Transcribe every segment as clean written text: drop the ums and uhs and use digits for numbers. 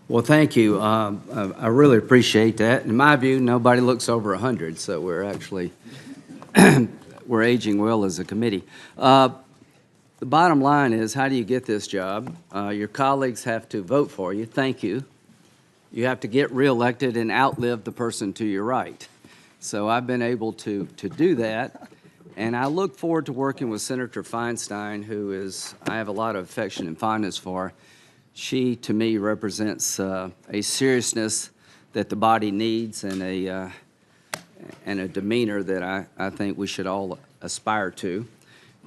Well, thank you. I really appreciate that. In my view, nobody looks over 100, so we're actually we're aging well as a committee. The bottom line is, how do you get this job? Your colleagues have to vote for you. Thank you. You have to get reelected and outlive the person to your right. So I've been able to do that, and I look forward to working with Senator Feinstein, who is I have a lot of affection and fondness for. She, to me, represents a seriousness that the body needs and a demeanor that I think we should all aspire to.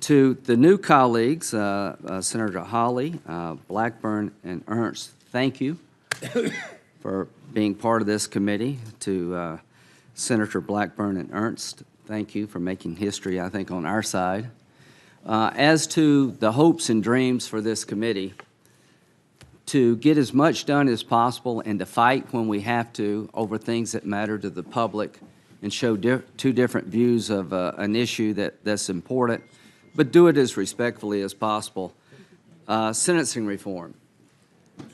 To the new colleagues, Senator Hawley, Blackburn, and Ernst, thank you for being part of this committee. To Senator Blackburn and Ernst, thank you for making history, I think, on our side. As to the hopes and dreams for this committee, to get as much done as possible and to fight when we have to over things that matter to the public and show two different views of an issue that's important, but do it as respectfully as possible. Sentencing reform,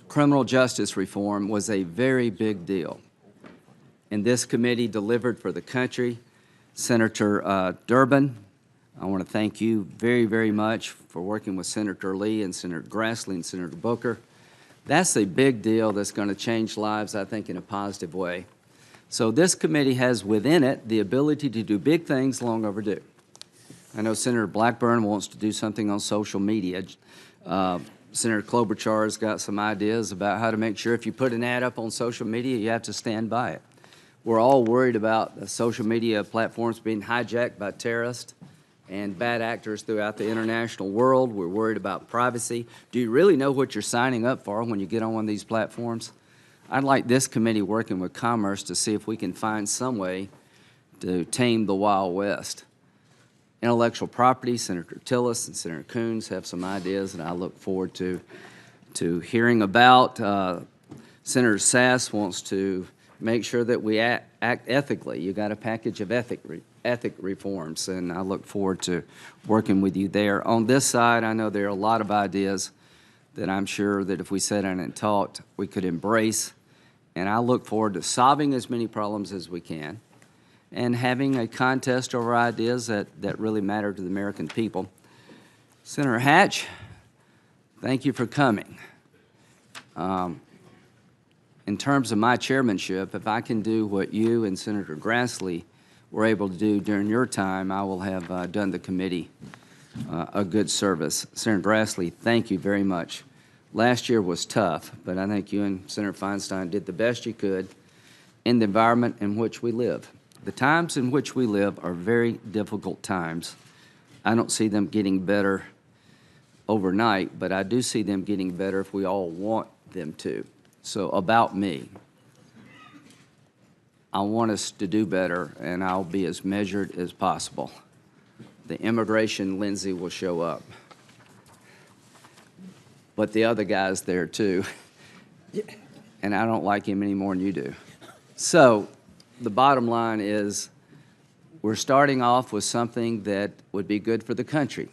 criminal justice reform was a very big deal. And this committee delivered for the country. Senator Durbin, I want to thank you very, very much for working with Senator Lee and Senator Grassley and Senator Booker. That's a big deal that's going to change lives, I think, in a positive way. So this committee has within it the ability to do big things long overdue. I know Senator Blackburn wants to do something on social media. Senator Klobuchar's got some ideas about how to make sure if you put an ad up on social media, you have to stand by it. We're all worried about the social media platforms being hijacked by terrorists and bad actors throughout the international world. We're worried about privacy. Do you really know what you're signing up for when you get on one of these platforms? I'd like this committee working with Commerce to see if we can find some way to tame the Wild West. Intellectual property, Senator Tillis and Senator Coons have some ideas that I look forward to hearing about. Senator Sass wants to make sure that we act ethically. You got a package of ethic reforms, and I look forward to working with you there. On this side, I know there are a lot of ideas that I'm sure that if we sat down and talked, we could embrace, and I look forward to solving as many problems as we can and having a contest over ideas that really matter to the American people. Senator Hatch, thank you for coming. In terms of my chairmanship, if I can do what you and Senator Grassley were able to do during your time, I will have done the committee a good service. Senator Grassley, thank you very much. Last year was tough, but I think you and Senator Feinstein did the best you could in the environment in which we live. The times in which we live are very difficult times. I don't see them getting better overnight, but I do see them getting better if we all want them to. So about me, I want us to do better, and I'll be as measured as possible. The immigration Lindsay will show up, but the other guy's there too, and I don't like him any more than you do. So the bottom line is we're starting off with something that would be good for the country.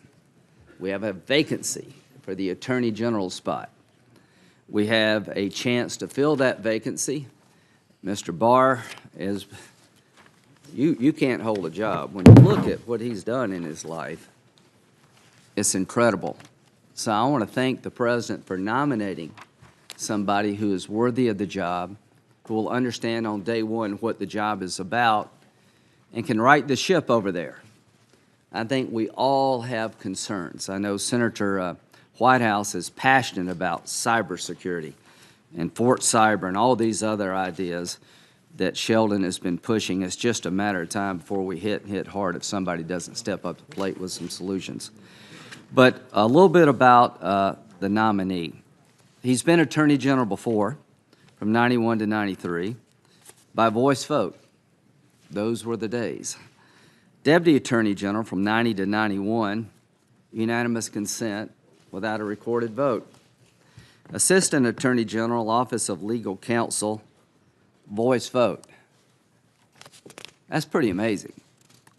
We have a vacancy for the Attorney General spot. We have a chance to fill that vacancy. Mr. Barr is, you can't hold a job. When you look at what he's done in his life, it's incredible. So I want to thank the President for nominating somebody who is worthy of the job, who will understand on day one what the job is about, and can right the ship over there. I think we all have concerns. I know Senator Whitehouse is passionate about cybersecurity and Fort Cyber and all these other ideas that Sheldon has been pushing. It's just a matter of time before we hit hard if somebody doesn't step up to the plate with some solutions. But a little bit about the nominee. He's been Attorney General before, from 91 to 93, by voice vote. Those were the days. Deputy Attorney General from 90 to 91, unanimous consent without a recorded vote. Assistant Attorney General, Office of Legal Counsel, voice vote. That's pretty amazing.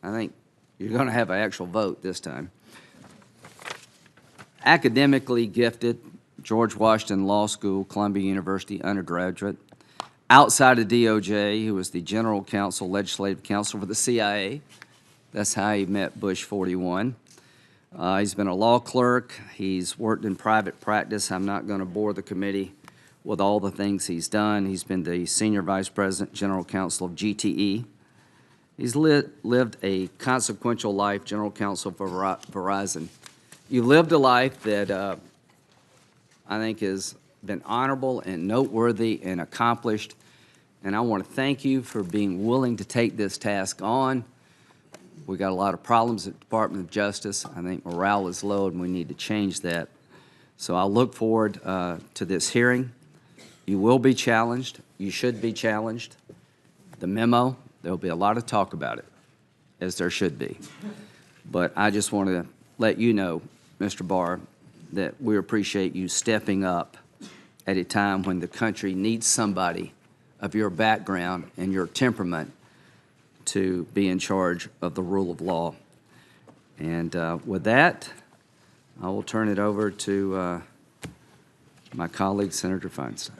I think you're going to have an actual vote this time. Academically gifted, George Washington Law School, Columbia University undergraduate. Outside of DOJ, he was the general counsel, legislative counsel for the CIA. That's how he met Bush 41. He's been a law clerk. He's worked in private practice. I'm not going to bore the committee with all the things he's done. He's been the senior vice president, general counsel of GTE. He's lived a consequential life, general counsel for Verizon. You lived a life that I think has been honorable and noteworthy and accomplished, and I want to thank you for being willing to take this task on. We got a lot of problems at the Department of Justice. I think morale is low, and we need to change that. So I look forward to this hearing. You will be challenged. You should be challenged. The memo, there'll be a lot of talk about it, as there should be. But I just want to let you know, Mr. Barr, that we appreciate you stepping up at a time when the country needs somebody of your background and your temperament to be in charge of the rule of law. And with that, I will turn it over to my colleague, Senator Feinstein.